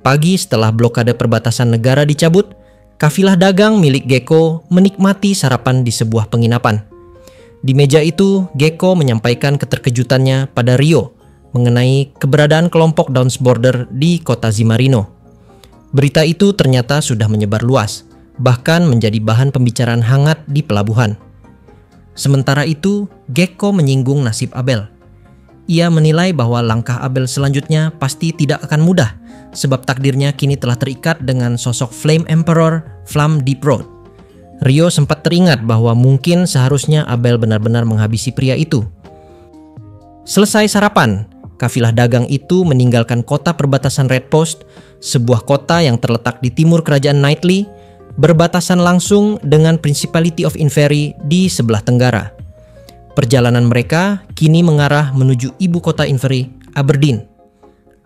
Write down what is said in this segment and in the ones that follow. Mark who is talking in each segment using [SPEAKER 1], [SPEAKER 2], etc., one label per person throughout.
[SPEAKER 1] Pagi setelah blokade perbatasan negara dicabut, kafilah dagang milik Gecko menikmati sarapan di sebuah penginapan. Di meja itu, Gecko menyampaikan keterkejutannya pada Rio mengenai keberadaan kelompok Downs Border di kota Zimarino. Berita itu ternyata sudah menyebar luas, bahkan menjadi bahan pembicaraan hangat di pelabuhan. Sementara itu, Gecko menyinggung nasib Abel. Ia menilai bahwa langkah Abel selanjutnya pasti tidak akan mudah, sebab takdirnya kini telah terikat dengan sosok Flame Emperor Flam Deep Road. Rio sempat teringat bahwa mungkin seharusnya Abel benar-benar menghabisi pria itu. Selesai sarapan, kafilah dagang itu meninggalkan kota perbatasan Red Post, sebuah kota yang terletak di timur kerajaan Knightley, berbatasan langsung dengan Principality of Inverry di sebelah tenggara. Perjalanan mereka kini mengarah menuju ibu kota Inverry, Aberdeen.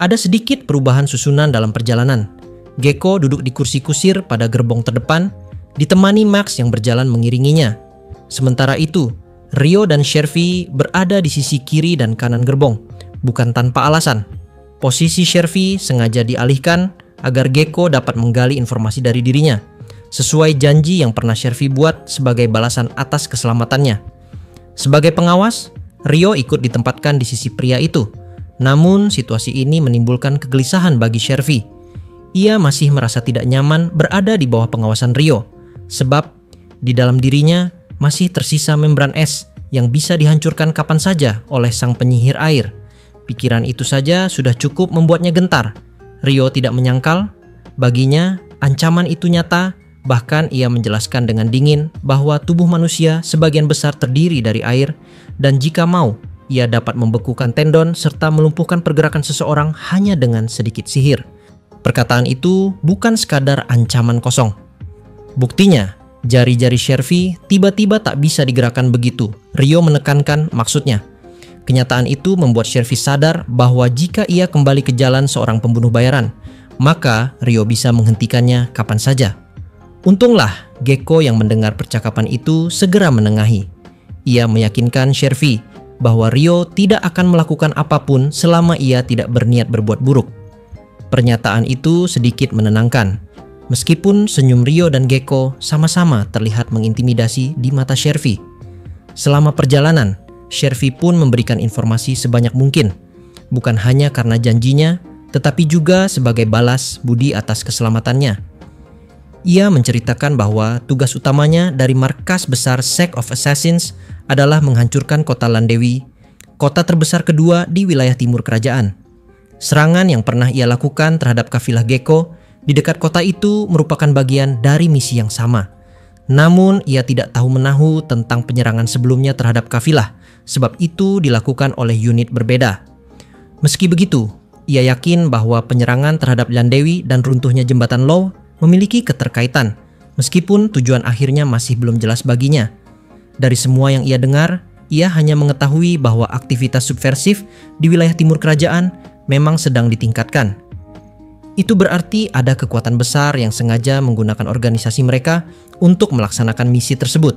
[SPEAKER 1] Ada sedikit perubahan susunan dalam perjalanan. Gecko duduk di kursi kusir pada gerbong terdepan, ditemani Max yang berjalan mengiringinya. Sementara itu, Rio dan Shervy berada di sisi kiri dan kanan gerbong, bukan tanpa alasan. Posisi Shervy sengaja dialihkan agar Gecko dapat menggali informasi dari dirinya, sesuai janji yang pernah Shervy buat sebagai balasan atas keselamatannya. Sebagai pengawas, Rio ikut ditempatkan di sisi pria itu. Namun, situasi ini menimbulkan kegelisahan bagi Shervy. Ia masih merasa tidak nyaman berada di bawah pengawasan Rio, sebab di dalam dirinya masih tersisa membran es yang bisa dihancurkan kapan saja oleh sang penyihir air. Pikiran itu saja sudah cukup membuatnya gentar. Rio tidak menyangkal, baginya ancaman itu nyata. Bahkan ia menjelaskan dengan dingin bahwa tubuh manusia sebagian besar terdiri dari air, dan jika mau, ia dapat membekukan tendon serta melumpuhkan pergerakan seseorang hanya dengan sedikit sihir. Perkataan itu bukan sekadar ancaman kosong. Buktinya, jari-jari Shervy tiba-tiba tak bisa digerakkan begitu. Rio menekankan maksudnya. Kenyataan itu membuat Shervy sadar bahwa jika ia kembali ke jalan seorang pembunuh bayaran, maka Rio bisa menghentikannya kapan saja. Untunglah Gecko yang mendengar percakapan itu segera menengahi. Ia meyakinkan Shervy bahwa Rio tidak akan melakukan apapun selama ia tidak berniat berbuat buruk. Pernyataan itu sedikit menenangkan, meskipun senyum Rio dan Gecko sama-sama terlihat mengintimidasi di mata Shervy. Selama perjalanan, Shervy pun memberikan informasi sebanyak mungkin, bukan hanya karena janjinya, tetapi juga sebagai balas budi atas keselamatannya. Ia menceritakan bahwa tugas utamanya dari markas besar Sect of Assassins adalah menghancurkan kota Landewi, kota terbesar kedua di wilayah timur kerajaan. Serangan yang pernah ia lakukan terhadap kafilah Gecko di dekat kota itu merupakan bagian dari misi yang sama. Namun ia tidak tahu menahu tentang penyerangan sebelumnya terhadap kafilah, sebab itu dilakukan oleh unit berbeda. Meski begitu, ia yakin bahwa penyerangan terhadap Landewi dan runtuhnya jembatan Low memiliki keterkaitan, meskipun tujuan akhirnya masih belum jelas baginya. Dari semua yang ia dengar, ia hanya mengetahui bahwa aktivitas subversif di wilayah timur kerajaan memang sedang ditingkatkan. Itu berarti ada kekuatan besar yang sengaja menggunakan organisasi mereka untuk melaksanakan misi tersebut.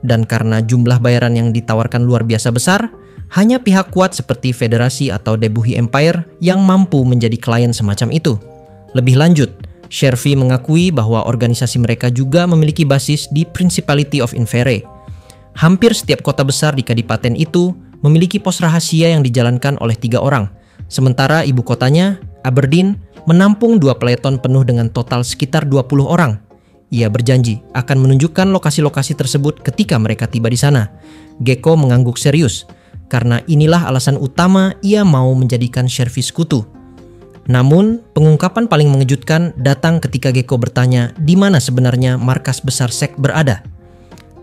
[SPEAKER 1] Dan karena jumlah bayaran yang ditawarkan luar biasa besar, hanya pihak kuat seperti Federasi atau Debuhi Empire yang mampu menjadi klien semacam itu. Lebih lanjut, Shervy mengakui bahwa organisasi mereka juga memiliki basis di Principality of Inverry. Hampir setiap kota besar di kadipaten itu memiliki pos rahasia yang dijalankan oleh 3 orang, sementara ibu kotanya, Aberdeen, menampung 2 peleton penuh dengan total sekitar 20 orang. Ia berjanji akan menunjukkan lokasi-lokasi tersebut ketika mereka tiba di sana. Gecko mengangguk serius, karena inilah alasan utama ia mau menjadikan Shervy sekutu. Namun, pengungkapan paling mengejutkan datang ketika Gecko bertanya di mana sebenarnya markas besar Sect berada.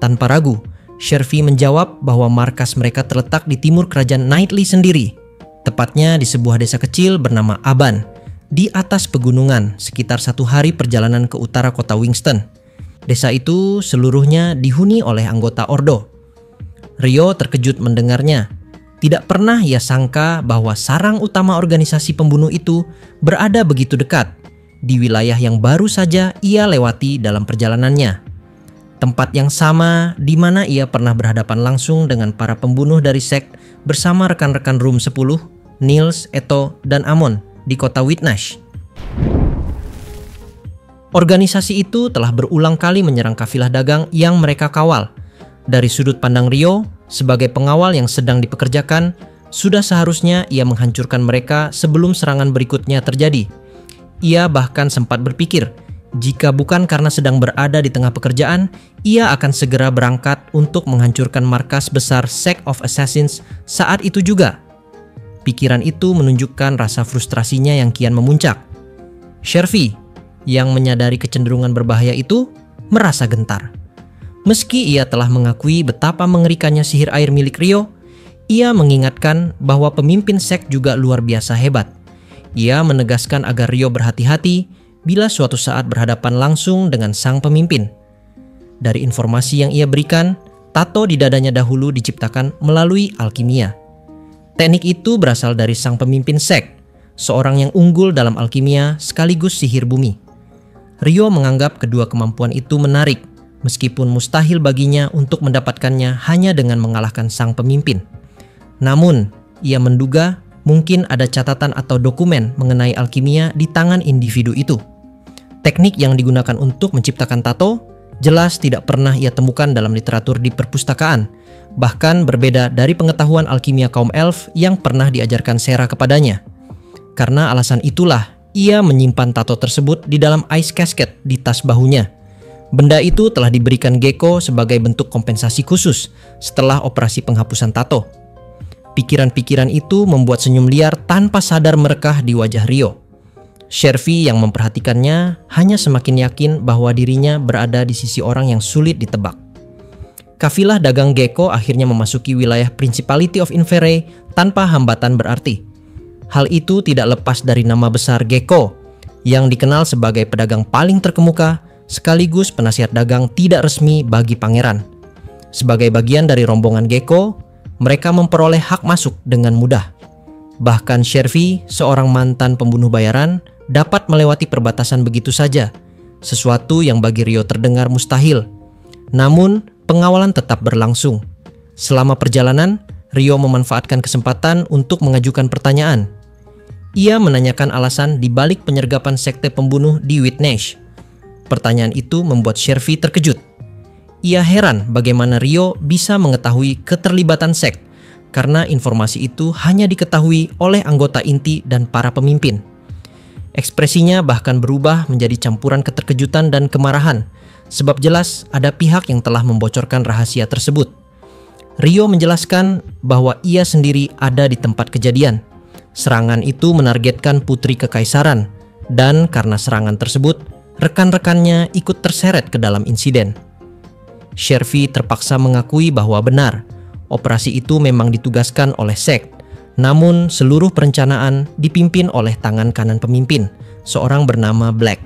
[SPEAKER 1] Tanpa ragu, Shervy menjawab bahwa markas mereka terletak di timur kerajaan Knightley sendiri, tepatnya di sebuah desa kecil bernama Aban, di atas pegunungan sekitar 1 hari perjalanan ke utara kota Winston. Desa itu seluruhnya dihuni oleh anggota Ordo. Rio terkejut mendengarnya. Tidak pernah ia sangka bahwa sarang utama organisasi pembunuh itu berada begitu dekat, di wilayah yang baru saja ia lewati dalam perjalanannya. Tempat yang sama di mana ia pernah berhadapan langsung dengan para pembunuh dari Sect bersama rekan-rekan Room 10, Niels, Eto, dan Amon di kota Whitnash. Organisasi itu telah berulang kali menyerang kafilah dagang yang mereka kawal. Dari sudut pandang Rio, sebagai pengawal yang sedang dipekerjakan, sudah seharusnya ia menghancurkan mereka sebelum serangan berikutnya terjadi. Ia bahkan sempat berpikir, jika bukan karena sedang berada di tengah pekerjaan, ia akan segera berangkat untuk menghancurkan markas besar Sect of Assassins saat itu juga. Pikiran itu menunjukkan rasa frustrasinya yang kian memuncak. Shervy, yang menyadari kecenderungan berbahaya itu, merasa gentar. Meski ia telah mengakui betapa mengerikannya sihir air milik Rio, ia mengingatkan bahwa pemimpin sek juga luar biasa hebat. Ia menegaskan agar Rio berhati-hati bila suatu saat berhadapan langsung dengan sang pemimpin. Dari informasi yang ia berikan, tato di dadanya dahulu diciptakan melalui alkimia. Teknik itu berasal dari sang pemimpin sek, seorang yang unggul dalam alkimia sekaligus sihir bumi. Rio menganggap kedua kemampuan itu menarik, meskipun mustahil baginya untuk mendapatkannya hanya dengan mengalahkan sang pemimpin. Namun, ia menduga mungkin ada catatan atau dokumen mengenai alkimia di tangan individu itu. Teknik yang digunakan untuk menciptakan tato jelas tidak pernah ia temukan dalam literatur di perpustakaan, bahkan berbeda dari pengetahuan alkimia kaum elf yang pernah diajarkan Sera kepadanya. Karena alasan itulah, ia menyimpan tato tersebut di dalam ice casket di tas bahunya. Benda itu telah diberikan Gekko sebagai bentuk kompensasi khusus setelah operasi penghapusan tato. Pikiran-pikiran itu membuat senyum liar tanpa sadar merekah di wajah Rio. Shervy yang memperhatikannya hanya semakin yakin bahwa dirinya berada di sisi orang yang sulit ditebak. Kafilah dagang Gekko akhirnya memasuki wilayah Principality of Inferi tanpa hambatan berarti. Hal itu tidak lepas dari nama besar Gekko, yang dikenal sebagai pedagang paling terkemuka sekaligus penasihat dagang tidak resmi bagi pangeran. Sebagai bagian dari rombongan Gekko, mereka memperoleh hak masuk dengan mudah. Bahkan Shervy, seorang mantan pembunuh bayaran, dapat melewati perbatasan begitu saja, sesuatu yang bagi Rio terdengar mustahil. Namun, pengawalan tetap berlangsung. Selama perjalanan, Rio memanfaatkan kesempatan untuk mengajukan pertanyaan. Ia menanyakan alasan di balik penyergapan sekte pembunuh di Whitnash. Pertanyaan itu membuat Shervy terkejut. Ia heran bagaimana Rio bisa mengetahui keterlibatan sekt, karena informasi itu hanya diketahui oleh anggota inti dan para pemimpin. Ekspresinya bahkan berubah menjadi campuran keterkejutan dan kemarahan, sebab jelas ada pihak yang telah membocorkan rahasia tersebut. Rio menjelaskan bahwa ia sendiri ada di tempat kejadian. Serangan itu menargetkan putri kekaisaran, dan karena serangan tersebut, rekan-rekannya ikut terseret ke dalam insiden. Shervy terpaksa mengakui bahwa benar, operasi itu memang ditugaskan oleh sekt. Namun seluruh perencanaan dipimpin oleh tangan kanan pemimpin, seorang bernama Black.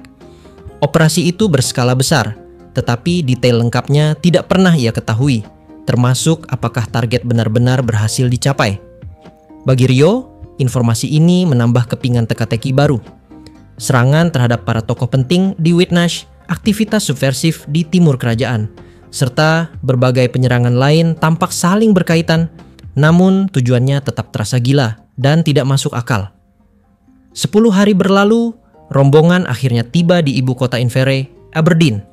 [SPEAKER 1] Operasi itu berskala besar, tetapi detail lengkapnya tidak pernah ia ketahui, termasuk apakah target benar-benar berhasil dicapai. Bagi Rio, informasi ini menambah kepingan teka-teki baru. Serangan terhadap para tokoh penting di Whitnash, aktivitas subversif di timur kerajaan, serta berbagai penyerangan lain tampak saling berkaitan. Namun tujuannya tetap terasa gila dan tidak masuk akal. 10 hari berlalu, rombongan akhirnya tiba di ibu kota Inferi, Aberdeen.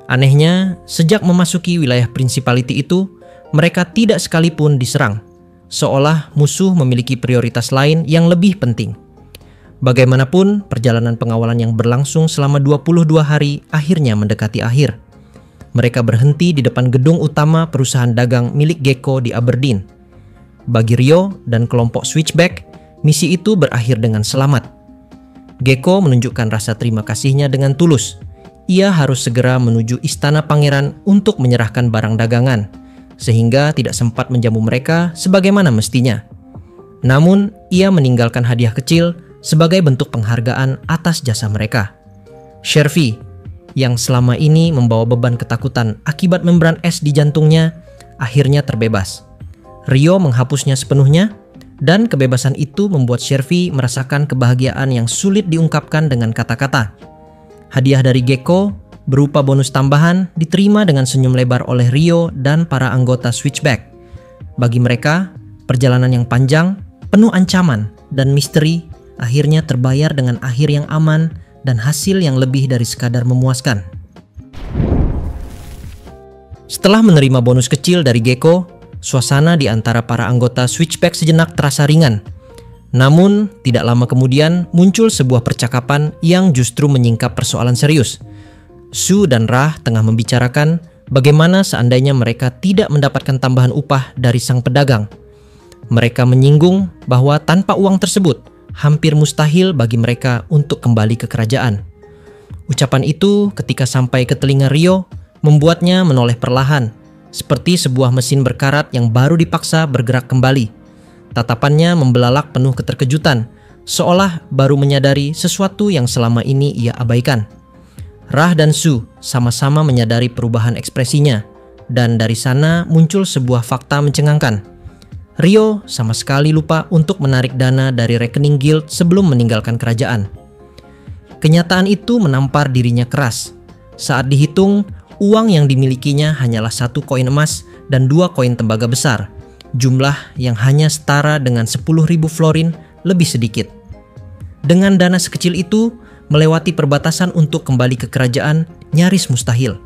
[SPEAKER 1] Anehnya, sejak memasuki wilayah Principality itu, mereka tidak sekalipun diserang, seolah musuh memiliki prioritas lain yang lebih penting. Bagaimanapun, perjalanan pengawalan yang berlangsung selama 22 hari akhirnya mendekati akhir. Mereka berhenti di depan gedung utama perusahaan dagang milik Gekko di Aberdeen. Bagi Rio dan kelompok Switchback, misi itu berakhir dengan selamat. Gekko menunjukkan rasa terima kasihnya dengan tulus. Ia harus segera menuju istana pangeran untuk menyerahkan barang dagangan, sehingga tidak sempat menjamu mereka sebagaimana mestinya. Namun, ia meninggalkan hadiah kecil sebagai bentuk penghargaan atas jasa mereka. Shervy, yang selama ini membawa beban ketakutan akibat membran es di jantungnya, akhirnya terbebas. Rio menghapusnya sepenuhnya, dan kebebasan itu membuat Shervy merasakan kebahagiaan yang sulit diungkapkan dengan kata-kata. Hadiah dari Gekko berupa bonus tambahan diterima dengan senyum lebar oleh Rio dan para anggota Switchback. Bagi mereka, perjalanan yang panjang, penuh ancaman dan misteri akhirnya terbayar dengan akhir yang aman dan hasil yang lebih dari sekadar memuaskan. Setelah menerima bonus kecil dari Gecko, suasana di antara para anggota Switchback sejenak terasa ringan. Namun, tidak lama kemudian muncul sebuah percakapan yang justru menyingkap persoalan serius. Sue dan Rah tengah membicarakan bagaimana seandainya mereka tidak mendapatkan tambahan upah dari sang pedagang. Mereka menyinggung bahwa tanpa uang tersebut, hampir mustahil bagi mereka untuk kembali ke kerajaan. Ucapan itu ketika sampai ke telinga Rio, membuatnya menoleh perlahan, seperti sebuah mesin berkarat yang baru dipaksa bergerak kembali. Tatapannya membelalak penuh keterkejutan, seolah baru menyadari sesuatu yang selama ini ia abaikan. Rah dan Sue sama-sama menyadari perubahan ekspresinya, dan dari sana muncul sebuah fakta mencengangkan. Rio sama sekali lupa untuk menarik dana dari rekening guild sebelum meninggalkan kerajaan. Kenyataan itu menampar dirinya keras. Saat dihitung, uang yang dimilikinya hanyalah 1 koin emas dan 2 koin tembaga besar, jumlah yang hanya setara dengan 10.000 florin lebih sedikit. Dengan dana sekecil itu, melewati perbatasan untuk kembali ke kerajaan nyaris mustahil.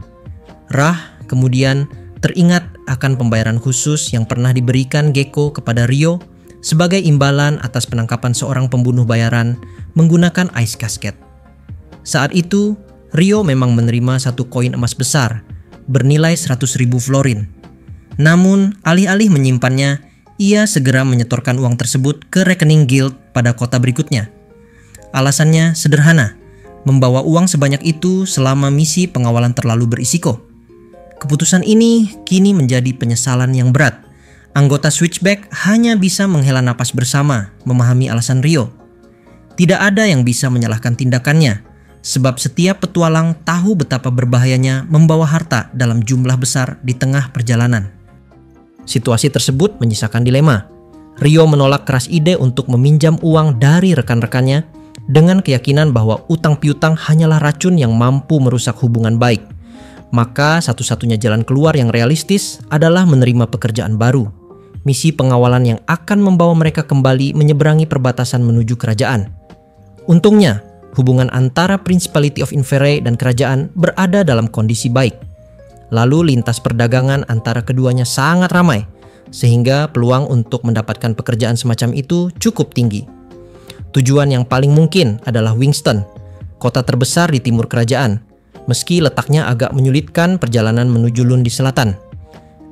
[SPEAKER 1] Rah kemudian teringat akan pembayaran khusus yang pernah diberikan Gecko kepada Rio sebagai imbalan atas penangkapan seorang pembunuh bayaran menggunakan ice casket. Saat itu, Rio memang menerima 1 koin emas besar bernilai 100.000 florin. Namun, alih-alih menyimpannya, ia segera menyetorkan uang tersebut ke rekening guild pada kota berikutnya. Alasannya sederhana, membawa uang sebanyak itu selama misi pengawalan terlalu berisiko. Keputusan ini kini menjadi penyesalan yang berat. Anggota Switchback hanya bisa menghela napas bersama, memahami alasan Rio. Tidak ada yang bisa menyalahkan tindakannya, sebab setiap petualang tahu betapa berbahayanya membawa harta dalam jumlah besar di tengah perjalanan. Situasi tersebut menyisakan dilema. Rio menolak keras ide untuk meminjam uang dari rekan-rekannya dengan keyakinan bahwa utang piutang hanyalah racun yang mampu merusak hubungan baik. Maka satu-satunya jalan keluar yang realistis adalah menerima pekerjaan baru, misi pengawalan yang akan membawa mereka kembali menyeberangi perbatasan menuju kerajaan. Untungnya, hubungan antara Principality of Inverey dan kerajaan berada dalam kondisi baik. Lalu lintas perdagangan antara keduanya sangat ramai, sehingga peluang untuk mendapatkan pekerjaan semacam itu cukup tinggi. Tujuan yang paling mungkin adalah Wingston, kota terbesar di timur kerajaan, meski letaknya agak menyulitkan perjalanan menuju Lund di selatan.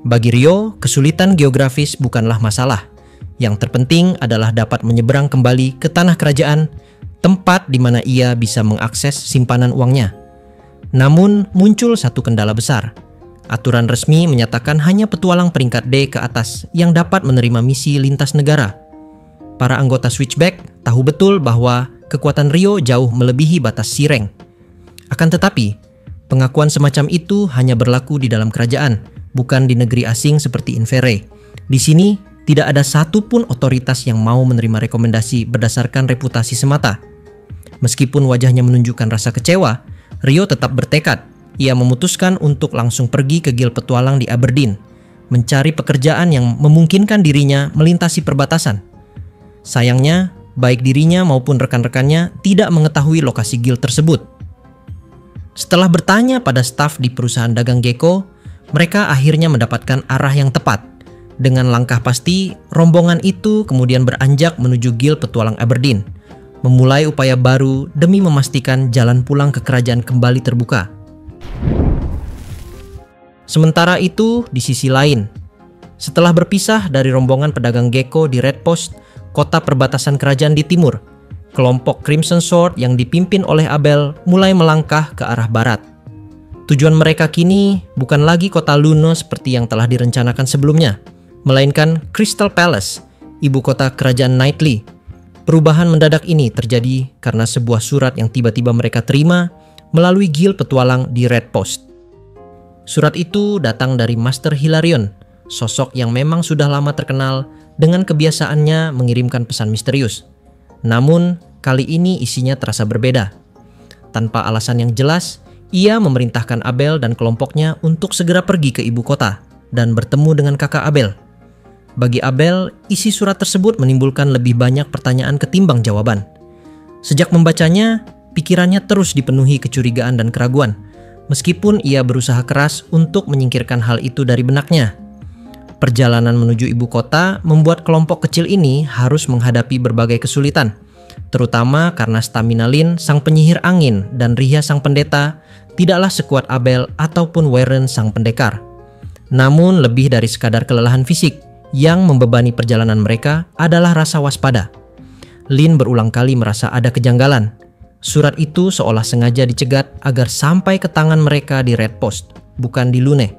[SPEAKER 1] Bagi Rio, kesulitan geografis bukanlah masalah. Yang terpenting adalah dapat menyeberang kembali ke tanah kerajaan, tempat di mana ia bisa mengakses simpanan uangnya. Namun, muncul satu kendala besar. Aturan resmi menyatakan hanya petualang peringkat D ke atas yang dapat menerima misi lintas negara. Para anggota Switchback tahu betul bahwa kekuatan Rio jauh melebihi batas Sireng. Akan tetapi, pengakuan semacam itu hanya berlaku di dalam kerajaan, bukan di negeri asing seperti Inverey. Di sini, tidak ada satupun otoritas yang mau menerima rekomendasi berdasarkan reputasi semata. Meskipun wajahnya menunjukkan rasa kecewa, Rio tetap bertekad. Ia memutuskan untuk langsung pergi ke Guild Petualang di Aberdeen, mencari pekerjaan yang memungkinkan dirinya melintasi perbatasan. Sayangnya, baik dirinya maupun rekan-rekannya tidak mengetahui lokasi guild tersebut. Setelah bertanya pada staf di perusahaan dagang Gecko, mereka akhirnya mendapatkan arah yang tepat. Dengan langkah pasti, rombongan itu kemudian beranjak menuju Guild Petualang Aberdeen, memulai upaya baru demi memastikan jalan pulang ke kerajaan kembali terbuka. Sementara itu, di sisi lain, setelah berpisah dari rombongan pedagang Gecko di Red Post, kota perbatasan kerajaan di timur, kelompok Crimson Sword yang dipimpin oleh Abel mulai melangkah ke arah barat. Tujuan mereka kini bukan lagi kota Lune seperti yang telah direncanakan sebelumnya, melainkan Crystal Palace, ibu kota kerajaan Knightly. Perubahan mendadak ini terjadi karena sebuah surat yang tiba-tiba mereka terima melalui Guild Petualang di Red Post. Surat itu datang dari Master Hilarion, sosok yang memang sudah lama terkenal dengan kebiasaannya mengirimkan pesan misterius. Namun, kali ini isinya terasa berbeda. Tanpa alasan yang jelas, ia memerintahkan Abel dan kelompoknya untuk segera pergi ke ibu kota dan bertemu dengan kakak Abel. Bagi Abel, isi surat tersebut menimbulkan lebih banyak pertanyaan ketimbang jawaban. Sejak membacanya, pikirannya terus dipenuhi kecurigaan dan keraguan, meskipun ia berusaha keras untuk menyingkirkan hal itu dari benaknya. Perjalanan menuju ibu kota membuat kelompok kecil ini harus menghadapi berbagai kesulitan, terutama karena stamina Lin, sang penyihir angin, dan Rhia, sang pendeta, tidaklah sekuat Abel ataupun Warren, sang pendekar. Namun lebih dari sekadar kelelahan fisik, yang membebani perjalanan mereka adalah rasa waspada. Lin berulang kali merasa ada kejanggalan. Surat itu seolah sengaja dicegat agar sampai ke tangan mereka di Red Post, bukan di Lune.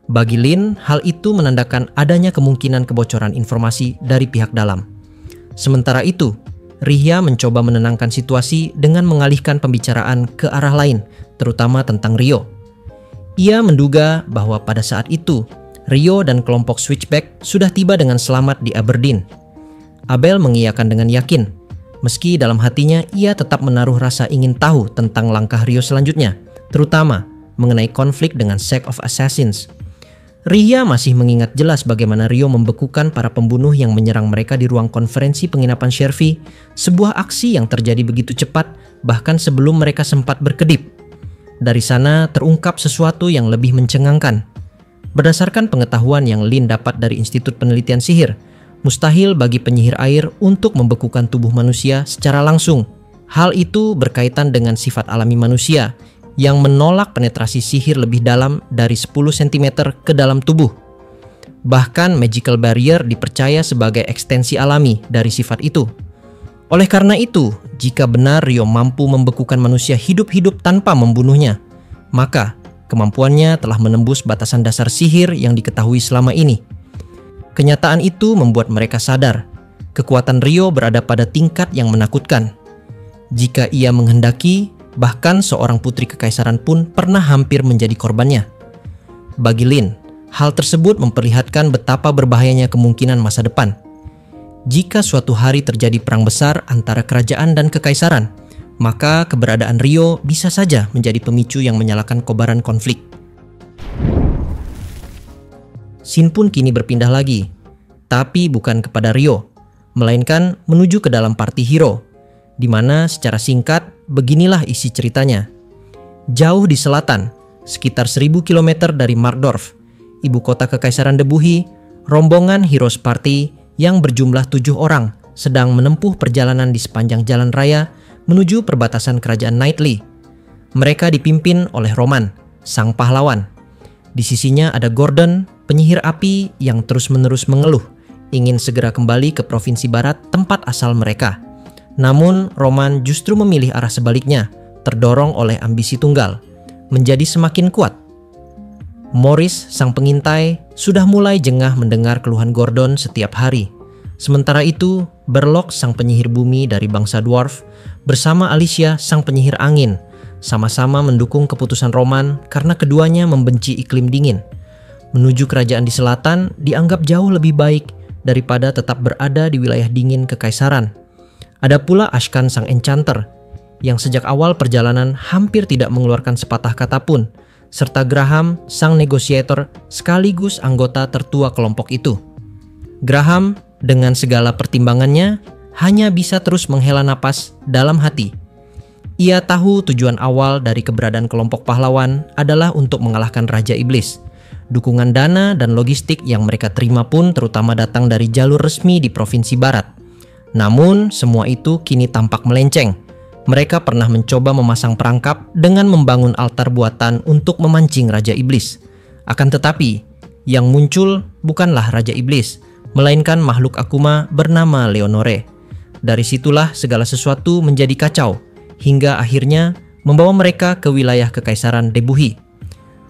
[SPEAKER 1] Bagi Lin, hal itu menandakan adanya kemungkinan kebocoran informasi dari pihak dalam. Sementara itu, Rhia mencoba menenangkan situasi dengan mengalihkan pembicaraan ke arah lain, terutama tentang Rio. Ia menduga bahwa pada saat itu, Rio dan kelompok Switchback sudah tiba dengan selamat di Aberdeen. Abel mengiyakan dengan yakin, meski dalam hatinya ia tetap menaruh rasa ingin tahu tentang langkah Rio selanjutnya, terutama mengenai konflik dengan Sect of Assassins. Rhia masih mengingat jelas bagaimana Rio membekukan para pembunuh yang menyerang mereka di ruang konferensi penginapan Shervy, sebuah aksi yang terjadi begitu cepat bahkan sebelum mereka sempat berkedip. Dari sana terungkap sesuatu yang lebih mencengangkan. Berdasarkan pengetahuan yang Lin dapat dari Institut Penelitian Sihir, mustahil bagi penyihir air untuk membekukan tubuh manusia secara langsung. Hal itu berkaitan dengan sifat alami manusia yang menolak penetrasi sihir lebih dalam dari 10 cm ke dalam tubuh. Bahkan magical barrier dipercaya sebagai ekstensi alami dari sifat itu. Oleh karena itu, jika benar Rio mampu membekukan manusia hidup-hidup tanpa membunuhnya, maka kemampuannya telah menembus batasan dasar sihir yang diketahui selama ini. Kenyataan itu membuat mereka sadar, kekuatan Rio berada pada tingkat yang menakutkan. Jika ia menghendaki, bahkan seorang putri kekaisaran pun pernah hampir menjadi korbannya. Bagi Lin, hal tersebut memperlihatkan betapa berbahayanya kemungkinan masa depan. Jika suatu hari terjadi perang besar antara kerajaan dan kekaisaran, maka keberadaan Rio bisa saja menjadi pemicu yang menyalakan kobaran konflik. Scene pun kini berpindah lagi, tapi bukan kepada Rio, melainkan menuju ke dalam party hero, di mana secara singkat beginilah isi ceritanya. Jauh di selatan, sekitar 1000 km dari Markdorf, ibu kota kekaisaran Debuhi, rombongan Heroes Party yang berjumlah 7 orang sedang menempuh perjalanan di sepanjang jalan raya menuju perbatasan kerajaan Knightly. Mereka dipimpin oleh Roman, sang pahlawan. Di sisinya ada Gordon, penyihir api yang terus-menerus mengeluh, ingin segera kembali ke provinsi barat tempat asal mereka. Namun Roman justru memilih arah sebaliknya, terdorong oleh ambisi tunggal, menjadi semakin kuat. Morris, sang pengintai, sudah mulai jengah mendengar keluhan Gordon setiap hari. Sementara itu, Berlock, sang penyihir bumi dari bangsa dwarf, bersama Alicia, sang penyihir angin, sama-sama mendukung keputusan Roman karena keduanya membenci iklim dingin. Menuju kerajaan di selatan dianggap jauh lebih baik daripada tetap berada di wilayah dingin kekaisaran. Ada pula Ashkan, sang enchanter, yang sejak awal perjalanan hampir tidak mengeluarkan sepatah kata pun, serta Graham, sang negosiator sekaligus anggota tertua kelompok itu. Graham, dengan segala pertimbangannya, hanya bisa terus menghela napas dalam hati. Ia tahu tujuan awal dari keberadaan kelompok pahlawan adalah untuk mengalahkan Raja Iblis. Dukungan dana dan logistik yang mereka terima pun terutama datang dari jalur resmi di Provinsi Barat. Namun, semua itu kini tampak melenceng. Mereka pernah mencoba memasang perangkap dengan membangun altar buatan untuk memancing Raja Iblis. Akan tetapi, yang muncul bukanlah Raja Iblis, melainkan makhluk Akuma bernama Leonore. Dari situlah segala sesuatu menjadi kacau, hingga akhirnya membawa mereka ke wilayah Kekaisaran Debuhi.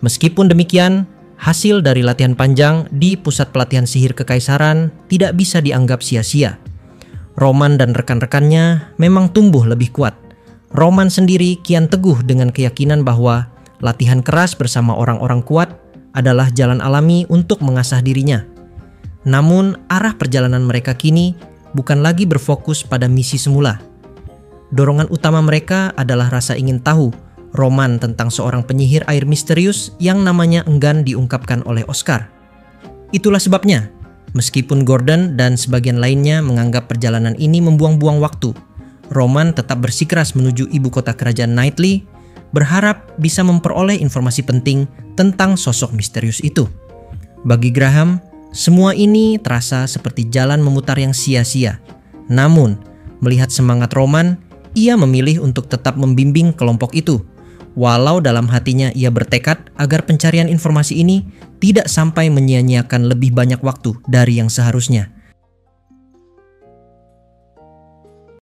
[SPEAKER 1] Meskipun demikian, hasil dari latihan panjang di pusat pelatihan sihir Kekaisaran tidak bisa dianggap sia-sia. Roman dan rekan-rekannya memang tumbuh lebih kuat. Roman sendiri kian teguh dengan keyakinan bahwa latihan keras bersama orang-orang kuat adalah jalan alami untuk mengasah dirinya. Namun, arah perjalanan mereka kini bukan lagi berfokus pada misi semula. Dorongan utama mereka adalah rasa ingin tahu roman tentang seorang penyihir air misterius yang namanya enggan diungkapkan oleh Oscar. Itulah sebabnya, meskipun Gordon dan sebagian lainnya menganggap perjalanan ini membuang-buang waktu, Roman tetap bersikeras menuju ibu kota kerajaan Knightley, berharap bisa memperoleh informasi penting tentang sosok misterius itu. Bagi Graham, semua ini terasa seperti jalan memutar yang sia-sia. Namun, melihat semangat Roman, ia memilih untuk tetap membimbing kelompok itu. Walau dalam hatinya ia bertekad agar pencarian informasi ini tidak sampai menyia-nyiakan lebih banyak waktu dari yang seharusnya.